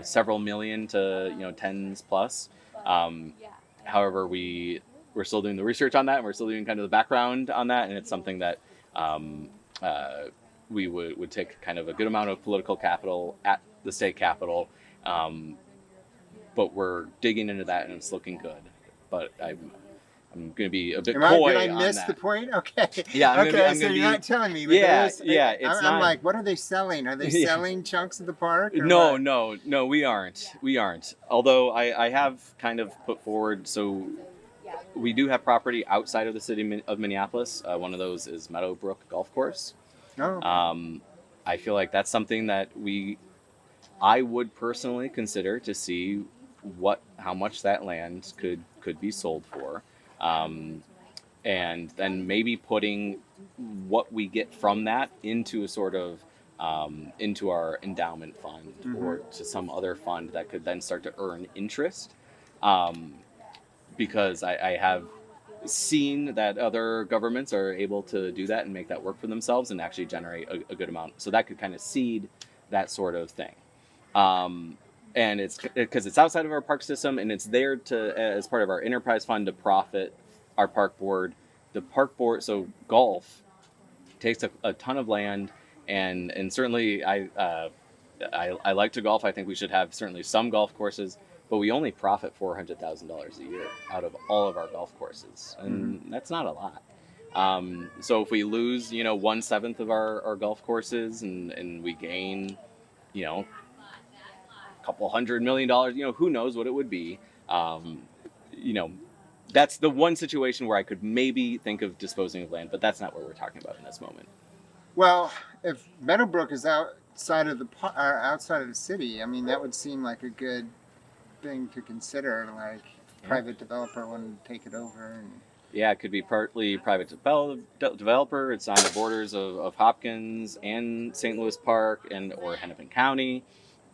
Speaker 2: several million to tens plus. However, we're still doing the research on that, and we're still doing kind of the background on that, and it's something that we would take kind of a good amount of political capital at the state capitol, but we're digging into that and it's looking good. But I'm going to be a bit coy.
Speaker 1: Did I miss
Speaker 2: on that.
Speaker 1: The point? Okay.
Speaker 2: Yeah. I'm
Speaker 1: you're not telling me. But I'm like, what are they selling? Are they selling chunks of the park?
Speaker 2: No, we aren't. Although I have kind of put forward, so we do have property outside of the city of Minneapolis. One of those is Meadowbrook Golf Course.
Speaker 1: Oh.
Speaker 2: I feel like that's something that I would personally consider to see how much that land could be sold for. And then maybe putting what we get from that into a sort of into our endowment fund, or to some other fund that could then start to earn interest. Because I have seen that other governments are able to do that and make that work for themselves and actually generate a good amount. So that could kind of seed that sort of thing. And it's because it's outside of our park system, and it's there to, as part of our enterprise fund, to profit our park board. The park board, so golf takes a ton of land, and certainly I like to golf. I think we should have certainly some golf courses, but we only profit $400,000 a year out of all of our golf courses, and that's not a lot. So if we lose, 1/7 of our golf courses, and we gain, couple $100 million, who knows what it would be. That's the one situation where I could maybe think of disposing of land, but that's not what we're talking about in this moment.
Speaker 1: Well, if Meadowbrook is outside of the city, I mean, that would seem like a good thing to consider. Like, private developer wanted to take it over. And
Speaker 2: Yeah, it could be partly private developer. It's on the borders of Hopkins and St. Louis Park and or Hennepin County.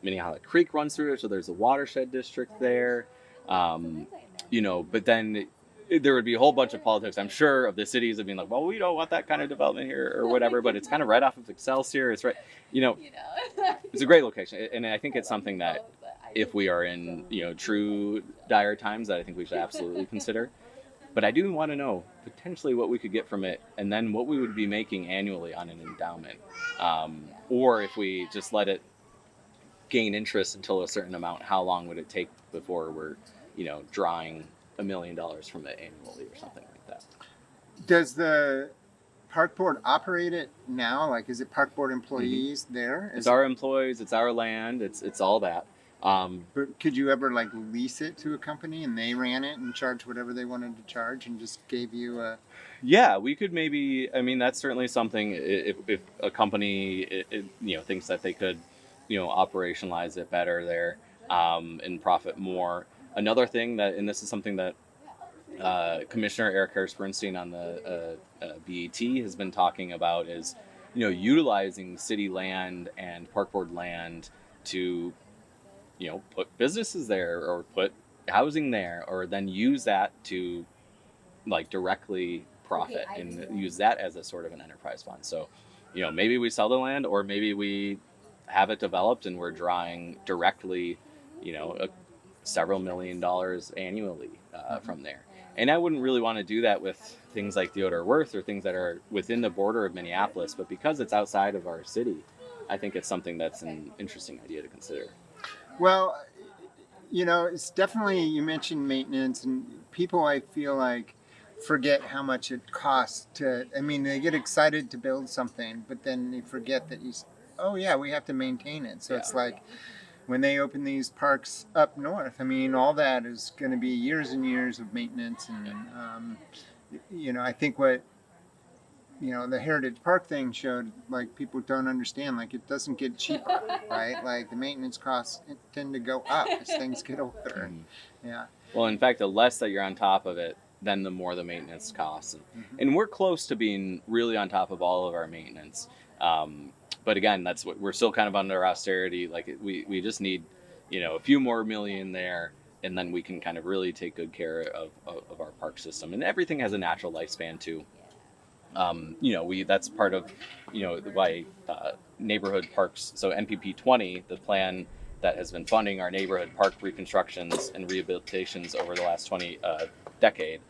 Speaker 2: Minnehaha Creek runs through it, so there's a watershed district there. But then there would be a whole bunch of politics, I'm sure, of the cities of being like, well, we don't want that kind of development here or whatever, but it's kind of right off of Excelsior. It's right, it's a great location. And I think it's something that if we are in, true dire times, that I think we should absolutely consider. But I do want to know potentially what we could get from it and then what we would be making annually on an endowment. Or if we just let it gain interest until a certain amount, how long would it take before we're, drawing $1 million from it annually or something like that?
Speaker 1: does the park board operate it now? Like, is it park board employees there?
Speaker 2: It's our employees, it's our land, it's all that.
Speaker 1: But could you ever like lease it to a company and they ran it and charged whatever they wanted to charge and just gave you a?
Speaker 2: Yeah, we could maybe. I mean, that's certainly something. If a company, thinks that they could, operationalize it better there, and profit more. Another thing that, and this is something that Commissioner Eric Harris-Bernstein on the BET has been talking about is, utilizing city land and park board land to, put businesses there or put housing there, or then use that to like directly profit and use that as a sort of an enterprise fund. So, maybe we sell the land or maybe we have it developed and we're drawing directly, several $1 million annually from there. And I wouldn't really want to do that with things like Theodore Wirth or things that are within the border of Minneapolis, but because it's outside of our city, I think it's something that's an interesting idea to consider.
Speaker 1: Well, it's definitely, you mentioned maintenance, and people, I feel like, forget how much it costs to, they get excited to build something, but then they forget that we have to maintain it. So it's like when they open these parks up north, all that is going to be years and years of maintenance. And, I think what, the Heritage Park thing showed, like, people don't understand, like, it doesn't get cheaper, right? Like, the maintenance costs tend to go up as things get older. Yeah.
Speaker 2: Well, in fact, the less that you're on top of it, then the more the maintenance costs. And we're close to being really on top of all of our maintenance. But again, that's what we're still kind of under austerity. Like, we just need, a few more million there, and then we can kind of really take good care of our park system. And everything has a natural lifespan too. That's part of, why neighborhood parks. So MPP 20, the plan that has been funding our neighborhood park reconstructions and rehabilitations over the last 20 decade,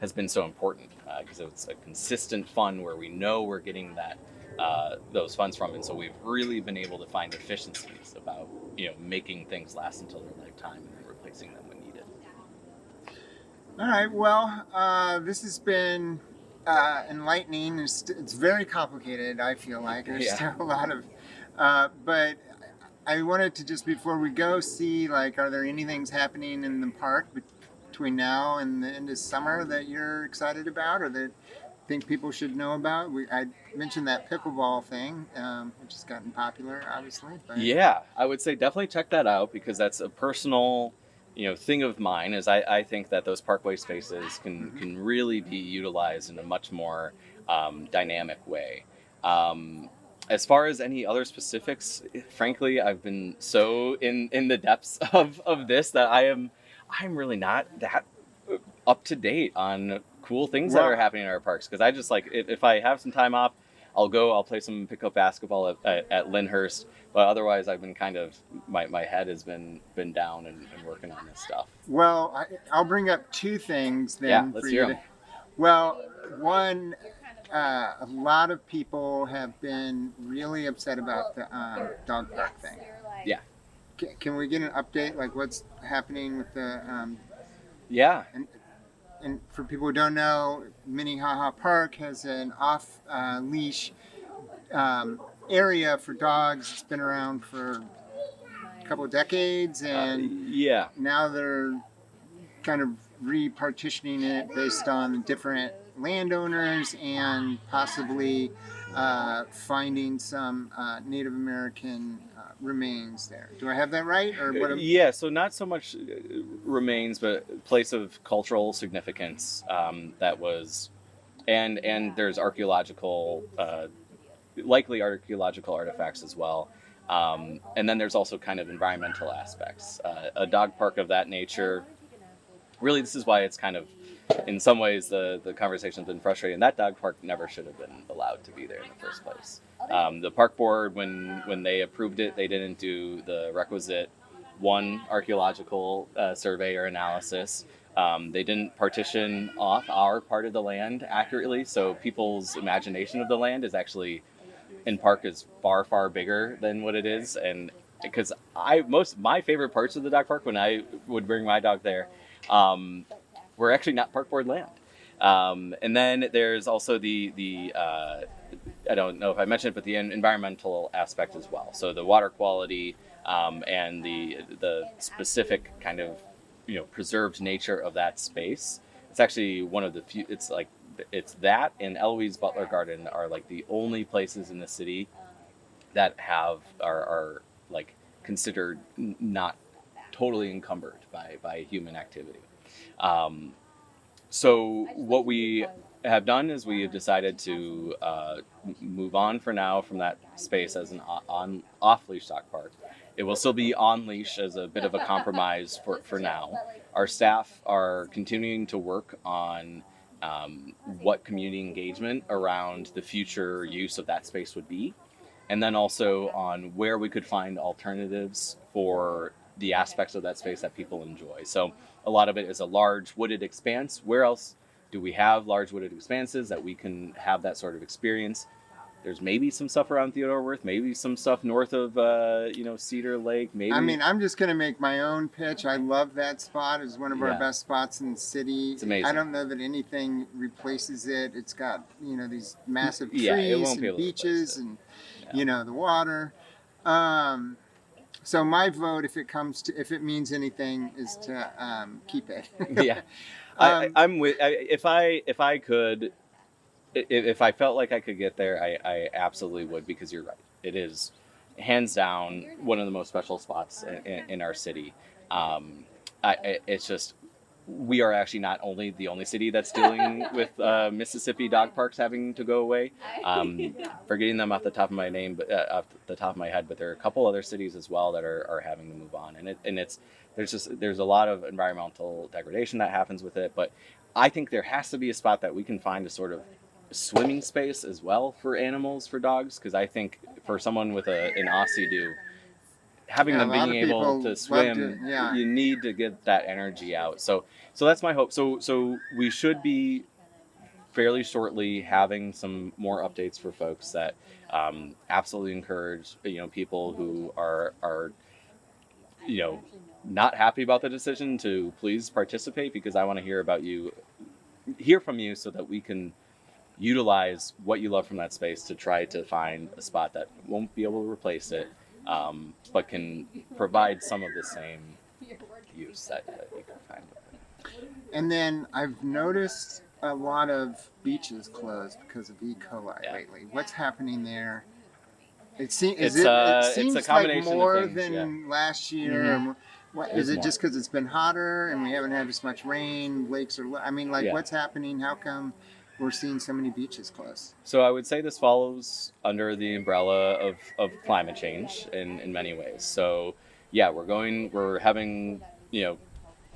Speaker 2: has been so important because it's a consistent fund where we know we're getting that those funds from, and so we've really been able to find efficiencies about making things last until their lifetime and then replacing them when needed.
Speaker 1: All right. Well, this has been enlightening. It's very complicated, I feel like. There's still a lot of, but I wanted to just, before we go, see, like, are there any things happening in the park between now and the end of summer that you're excited about or that you think people should know about? I mentioned that pickleball thing, which has gotten popular, obviously. But...
Speaker 2: Yeah, I would say definitely check that out because that's a personal thing of mine. Is I think that those parkway spaces can really be utilized in a much more dynamic way. As far as any other specifics, frankly, I've been so in the depths of this that I'm really not that up to date on cool things that are happening in our parks. Because I just like, if I have some time off, I'll play some pickup basketball at Lyndhurst. But otherwise, I've been kind of, my head has been down and working on this stuff.
Speaker 1: Well, I'll bring up two things then.
Speaker 2: Yeah, let's hear them.
Speaker 1: Well, one, a lot of people have been really upset about the dog park thing.
Speaker 2: Yeah.
Speaker 1: Can we get an update, like what's happening with the...
Speaker 2: Yeah.
Speaker 1: And for people who don't know, Minnehaha Park has an off-leash area for dogs. It's been around for a couple of decades, and now they're kind of repartitioning it based on different landowners and possibly finding some Native American remains there. Do I have that right, or what?
Speaker 2: Yeah, so not so much remains, but place of cultural significance that was, and there's archaeological, likely archaeological artifacts as well. And then there's also kind of environmental aspects. A dog park of that nature, really, this is why it's kind of, in some ways, the conversation's been frustrating. That dog park never should have been allowed to be there in the first place. The park board, when they approved it, they didn't do the requisite archaeological survey or analysis. They didn't partition off our part of the land accurately, so people's imagination of the land is actually, in park, is far, far bigger than what it is. And because my favorite parts of the dog park, when I would bring my dog there, were actually not park board land. And then there's also the I don't know if I mentioned it, but the environmental aspect as well. So the water quality and the specific kind of preserved nature of that space. It's actually one of the few. It's that and Eloise Butler Garden are like the only places in the city that are like considered not totally encumbered by human activity. So what we have done is we have decided to move on for now from that space as an off-leash dog park. It will still be on leash as a bit of a compromise for now. Our staff are continuing to work on what community engagement around the future use of that space would be, and then also on where we could find alternatives for the aspects of that space that people enjoy. So a lot of it is a large wooded expanse. Where else do we have large wooded expanses that we can have that sort of experience? There's maybe some stuff around Theodore Wirth, maybe some stuff north of Cedar Lake. Maybe. I
Speaker 1: mean, I'm just going to make my own pitch. I love that spot. It's one of our best spots in the city.
Speaker 2: It's amazing.
Speaker 1: I don't know that anything replaces it. It's got these massive trees and beaches and the water. So my vote, if it means anything, is to keep it.
Speaker 2: Yeah, I'm with. If I could. If I felt like I could get there, I absolutely would, because you're right. It is hands down one of the most special spots in our city. It's just, we are actually not only the only city that's dealing with Mississippi dog parks having to go away. Forgetting them off the top of my head, but there are a couple other cities as well that are having to move on. And there's a lot of environmental degradation that happens with it. But I think there has to be a spot that we can find a sort of swimming space as well for animals, for dogs, because I think for someone with an Aussie do, having them being able to swim, you need to get that energy out. So that's my hope. So we should be fairly shortly having some more updates for folks that absolutely encourage people who are not happy about the decision to please participate, because I want to hear from you so that we can utilize what you love from that space to try to find a spot that won't be able to replace it, but can provide some of the same use that you can find with it.
Speaker 1: And then I've noticed a lot of beaches closed because of E. coli lately. What's happening there? It seems
Speaker 2: a combination
Speaker 1: like more
Speaker 2: of things,
Speaker 1: than last year. Mm-hmm. Is it just because it's been hotter and we haven't had as much rain? Lakes are. What's happening? How come we're seeing so many beaches closed?
Speaker 2: So I would say this follows under the umbrella of climate change in many ways. So we're having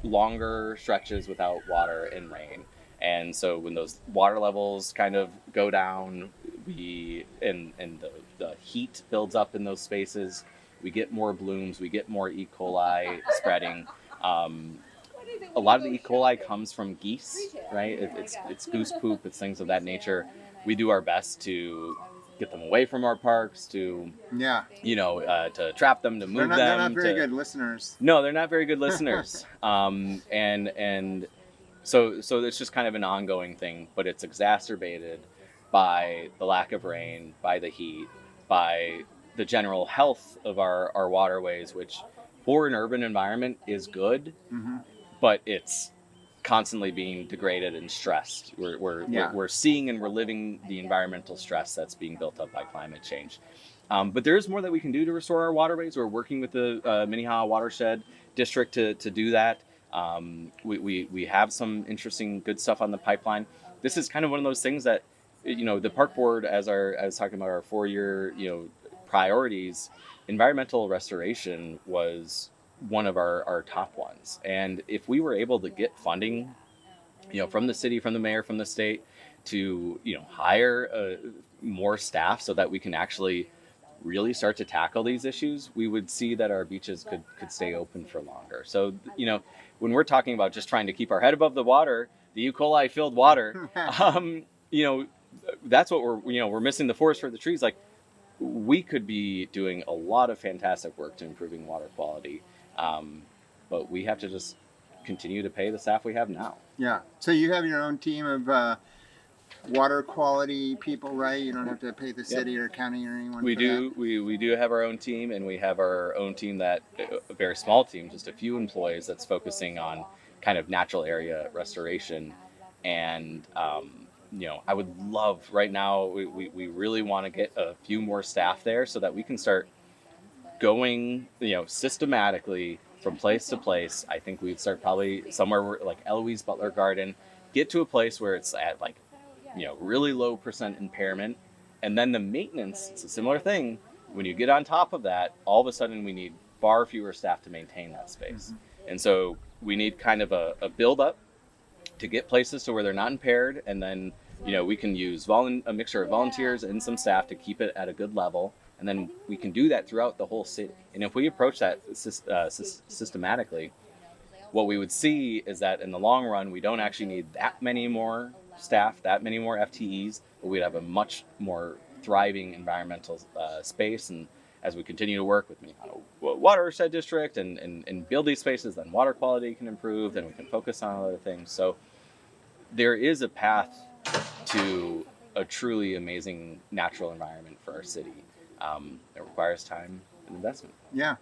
Speaker 2: longer stretches without water and rain, and so when those water levels kind of go down, and the heat builds up in those spaces, we get more blooms, we get more E. coli spreading. A lot of the E. coli comes from geese, right? It's goose poop, it's things of that nature. We do our best to get them away from our parks, to to trap them, to move them.
Speaker 1: They're not very good listeners.
Speaker 2: No, they're not very good listeners. And so it's just kind of an ongoing thing, but it's exacerbated by the lack of rain, by the heat, by the general health of our waterways, which for an urban environment is good. Mm-hmm. But it's constantly being degraded and stressed. We're seeing and we're living the environmental stress that's being built up by climate change. But there is more that we can do to restore our waterways. We're working with the Minnehaha Watershed District to do that. We have some interesting, good stuff on the pipeline. This is kind of one of those things that, the park board, as I was talking about our 4-year, priorities, environmental restoration was one of our top ones. And if we were able to get funding, from the city, from the mayor, from the state, to hire more staff so that we can actually really start to tackle these issues, we would see that our beaches could stay open for longer. So, when we're talking about just trying to keep our head above the water, the E. coli filled water, that's what we're missing the forest for the trees. Like, we could be doing a lot of fantastic work to improving water quality, but we have to just continue to pay the staff we have now.
Speaker 1: Yeah. So you have your own team of water quality people, right? You don't have to pay the city or county or anyone.
Speaker 2: We
Speaker 1: for
Speaker 2: do.
Speaker 1: That.
Speaker 2: We do have our own team, and we have our own team that a very small team, just a few employees, that's focusing on kind of natural area restoration. And I would love right now. We really want to get a few more staff there so that we can start going systematically from place to place. I think we'd start probably somewhere like Eloise Butler Garden, get to a place where it's at like really low percent impairment, and then the maintenance, it's a similar thing. When you get on top of that, all of a sudden we need far fewer staff to maintain that space. Mm-hmm. And so we need kind of a build up to get places to where they're not impaired, and then we can use a mixture of volunteers and some staff to keep it at a good level, and then we can do that throughout the whole city. And if we approach that systematically, what we would see is that in the long run, we don't actually need that many more staff, that many more FTEs, but we'd have a much more thriving environmental space. And as we continue to work with Watershed District and build these spaces, then water quality can improve, then we can focus on other things. So there is a path to a truly amazing natural environment for our city. It requires time and investment.
Speaker 1: Yeah.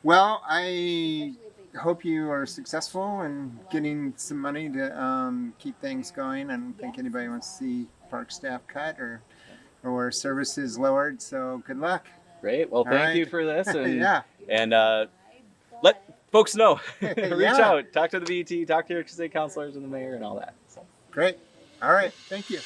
Speaker 1: Well, I hope you are successful in getting some money to keep things going. I don't think anybody wants to see park staff cut or services lowered. So good luck.
Speaker 2: Great. Well, thank you for this. And,
Speaker 1: yeah.
Speaker 2: And let folks know. Reach out. Talk to the VT. Talk to your state councilors and the mayor and all that. So.
Speaker 1: Great. All right. Thank you.